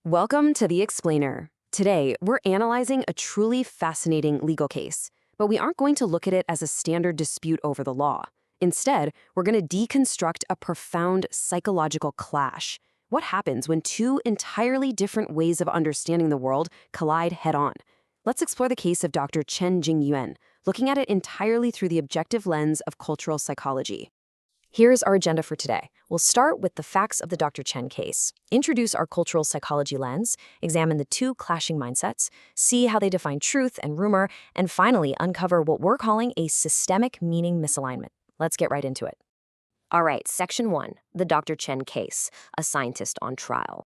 Welcome to The Explainer. Today, we're analyzing a truly fascinating legal case, but we aren't going to look at it as a standard dispute over the law. Instead, we're going to deconstruct a profound psychological clash. What happens when two entirely different ways of understanding the world collide head-on? Let's explore the case of Dr. Chen Jingyuan, looking at it entirely through the objective lens of cultural psychology. Here's our agenda for today. We'll start with the facts of the Dr. Chen case, introduce our cultural psychology lens, examine the two clashing mindsets, see how they define truth and rumor, and finally uncover what we're calling a systemic meaning misalignment. Let's get right into it. All right, Section 1, the Dr. Chen case, a scientist on trial.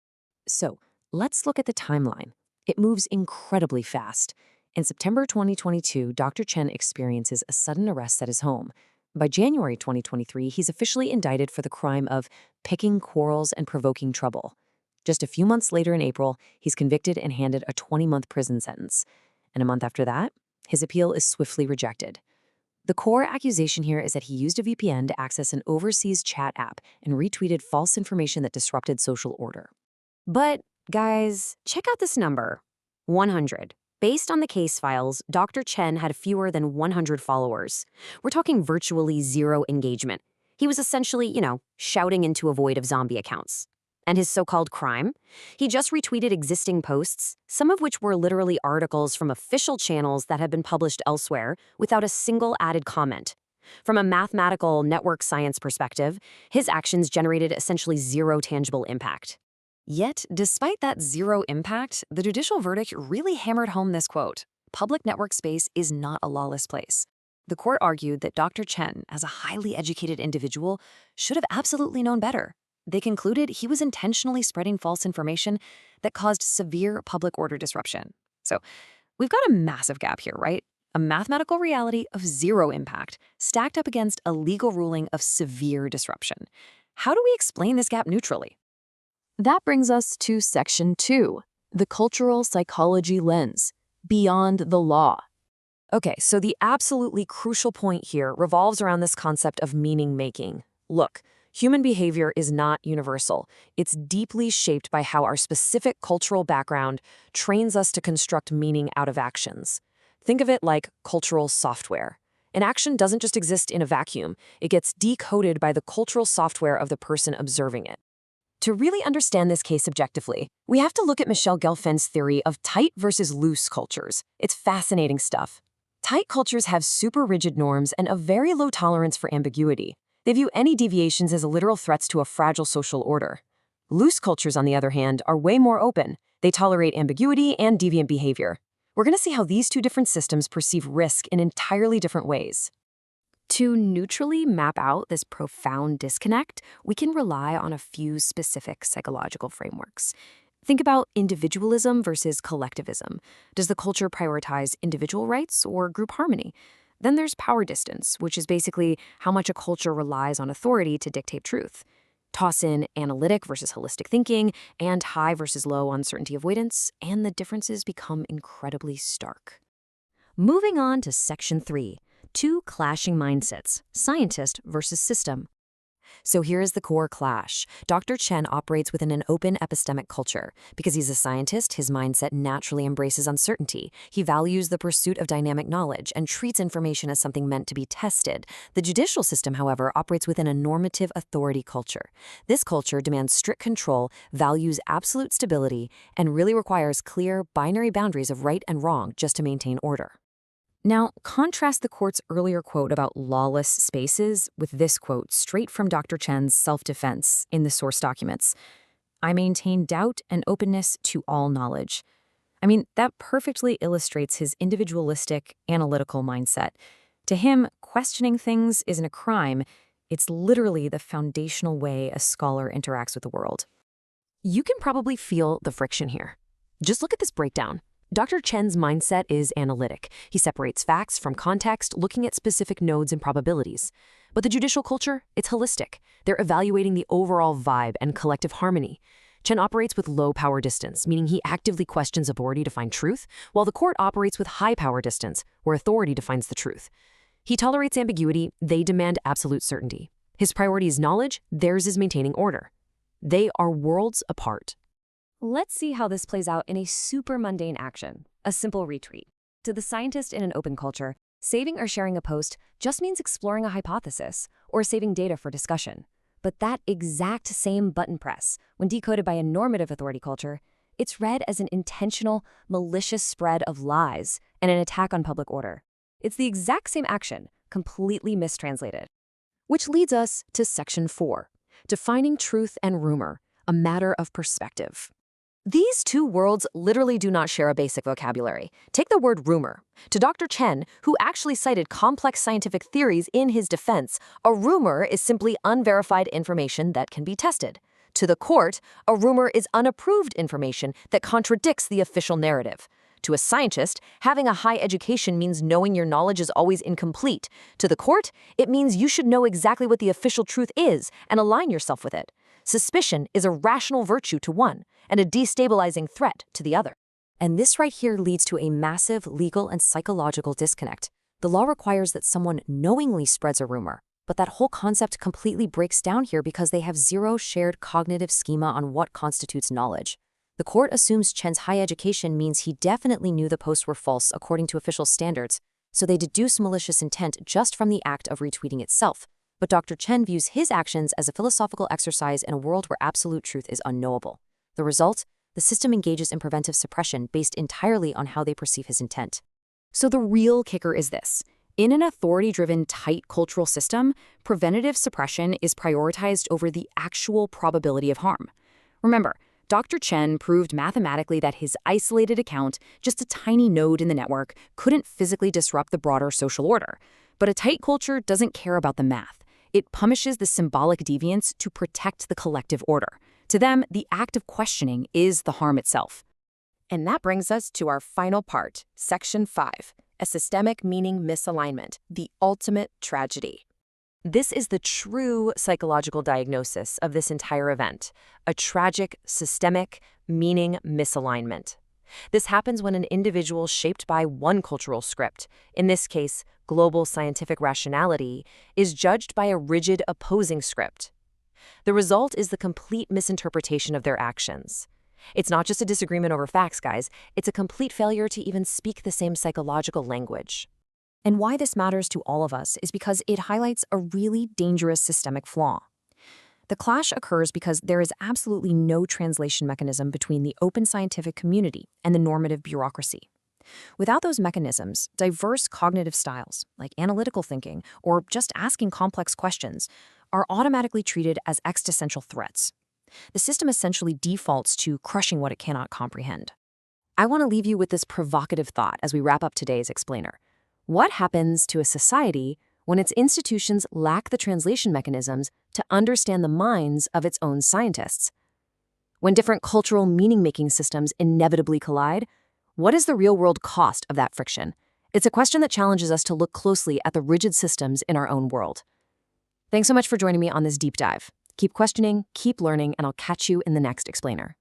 So, let's look at the timeline. It moves incredibly fast. In September 2022, Dr. Chen experiences a sudden arrest at his home. By January 2023, he's officially indicted for the crime of picking quarrels and provoking trouble. Just a few months later in April, he's convicted and handed a 20-month prison sentence. And a month after that, his appeal is swiftly rejected. The core accusation here is that he used a VPN to access an overseas chat app and retweeted false information that disrupted social order. But, guys, check out this number, 100. Based on the case files, Dr. Chen had fewer than 100 followers. We're talking virtually zero engagement. He was essentially, shouting into a void of zombie accounts. And his so-called crime? He just retweeted existing posts, some of which were literally articles from official channels that had been published elsewhere, without a single added comment. From a mathematical network science perspective, his actions generated essentially zero tangible impact. Yet, despite that zero impact, the judicial verdict really hammered home this quote: public network space is not a lawless place. The court argued that Dr. Chen, as a highly educated individual, should have absolutely known better. They concluded he was intentionally spreading false information that caused severe public order disruption. So, we've got a massive gap here, right? A mathematical reality of zero impact stacked up against a legal ruling of severe disruption. How do we explain this gap neutrally? That brings us to Section 2, the cultural psychology lens, beyond the law. Okay, so the absolutely crucial point here revolves around this concept of meaning-making. Look, human behavior is not universal. It's deeply shaped by how our specific cultural background trains us to construct meaning out of actions. Think of it like cultural software. An action doesn't just exist in a vacuum. It gets decoded by the cultural software of the person observing it. To really understand this case objectively, we have to look at Michel Gelfand's theory of tight versus loose cultures. It's fascinating stuff. Tight cultures have super rigid norms and a very low tolerance for ambiguity. They view any deviations as literal threats to a fragile social order. Loose cultures, on the other hand, are way more open. They tolerate ambiguity and deviant behavior. We're going to see how these two different systems perceive risk in entirely different ways. To neutrally map out this profound disconnect, we can rely on a few specific psychological frameworks. Think about individualism versus collectivism. Does the culture prioritize individual rights or group harmony? Then there's power distance, which is basically how much a culture relies on authority to dictate truth. Toss in analytic versus holistic thinking, and high versus low uncertainty avoidance, and the differences become incredibly stark. Moving on to Section 3. Two clashing mindsets, scientist versus system. So here is the core clash. Dr. Chen operates within an open epistemic culture. Because he's a scientist, his mindset naturally embraces uncertainty. He values the pursuit of dynamic knowledge and treats information as something meant to be tested. The judicial system, however, operates within a normative authority culture. This culture demands strict control, values absolute stability, and really requires clear, binary boundaries of right and wrong just to maintain order. Now, contrast the court's earlier quote about lawless spaces with this quote straight from Dr. Chen's self-defense in the source documents. I maintain doubt and openness to all knowledge. I mean, that perfectly illustrates his individualistic, analytical mindset. To him, questioning things isn't a crime. It's literally the foundational way a scholar interacts with the world. You can probably feel the friction here. Just look at this breakdown. Dr. Chen's mindset is analytic. He separates facts from context, looking at specific nodes and probabilities. But the judicial culture, it's holistic. They're evaluating the overall vibe and collective harmony. Chen operates with low power distance, meaning he actively questions authority to find truth, while the court operates with high power distance, where authority defines the truth. He tolerates ambiguity, they demand absolute certainty. His priority is knowledge, theirs is maintaining order. They are worlds apart. Let's see how this plays out in a super mundane action, a simple retweet. To the scientist in an open culture, saving or sharing a post just means exploring a hypothesis or saving data for discussion. But that exact same button press, when decoded by a normative authority culture, it's read as an intentional, malicious spread of lies and an attack on public order. It's the exact same action, completely mistranslated. Which leads us to Section 4, defining truth and rumor, a matter of perspective. These two worlds literally do not share a basic vocabulary. Take the word rumor. To Dr. Chen, who actually cited complex scientific theories in his defense, a rumor is simply unverified information that can be tested. To the court, a rumor is unapproved information that contradicts the official narrative. To a scientist, having a high education means knowing your knowledge is always incomplete. To the court, it means you should know exactly what the official truth is and align yourself with it. Suspicion is a rational virtue to one and a destabilizing threat to the other. And this right here leads to a massive legal and psychological disconnect. The law requires that someone knowingly spreads a rumor, but that whole concept completely breaks down here because they have zero shared cognitive schema on what constitutes knowledge. The court assumes Chen's high education means he definitely knew the posts were false according to official standards, so they deduce malicious intent just from the act of retweeting itself. But Dr. Chen views his actions as a philosophical exercise in a world where absolute truth is unknowable. The result? The system engages in preventive suppression based entirely on how they perceive his intent. So the real kicker is this. In an authority-driven, tight cultural system, preventative suppression is prioritized over the actual probability of harm. Remember, Dr. Chen proved mathematically that his isolated account, just a tiny node in the network, couldn't physically disrupt the broader social order. But a tight culture doesn't care about the math. It punishes the symbolic deviance to protect the collective order. To them, the act of questioning is the harm itself. And that brings us to our final part, Section 5, a systemic meaning misalignment, the ultimate tragedy. This is the true psychological diagnosis of this entire event, a tragic, systemic meaning misalignment. This happens when an individual shaped by one cultural script, in this case, global scientific rationality, is judged by a rigid opposing script. The result is the complete misinterpretation of their actions. It's not just a disagreement over facts, guys. It's a complete failure to even speak the same psychological language. And why this matters to all of us is because it highlights a really dangerous systemic flaw. The clash occurs because there is absolutely no translation mechanism between the open scientific community and the normative bureaucracy. Without those mechanisms, diverse cognitive styles, like analytical thinking or just asking complex questions, are automatically treated as existential threats. The system essentially defaults to crushing what it cannot comprehend. I want to leave you with this provocative thought as we wrap up today's explainer. What happens to a society when its institutions lack the translation mechanisms to understand the minds of its own scientists? When different cultural meaning-making systems inevitably collide, what is the real-world cost of that friction? It's a question that challenges us to look closely at the rigid systems in our own world. Thanks so much for joining me on this deep dive. Keep questioning, keep learning, and I'll catch you in the next explainer.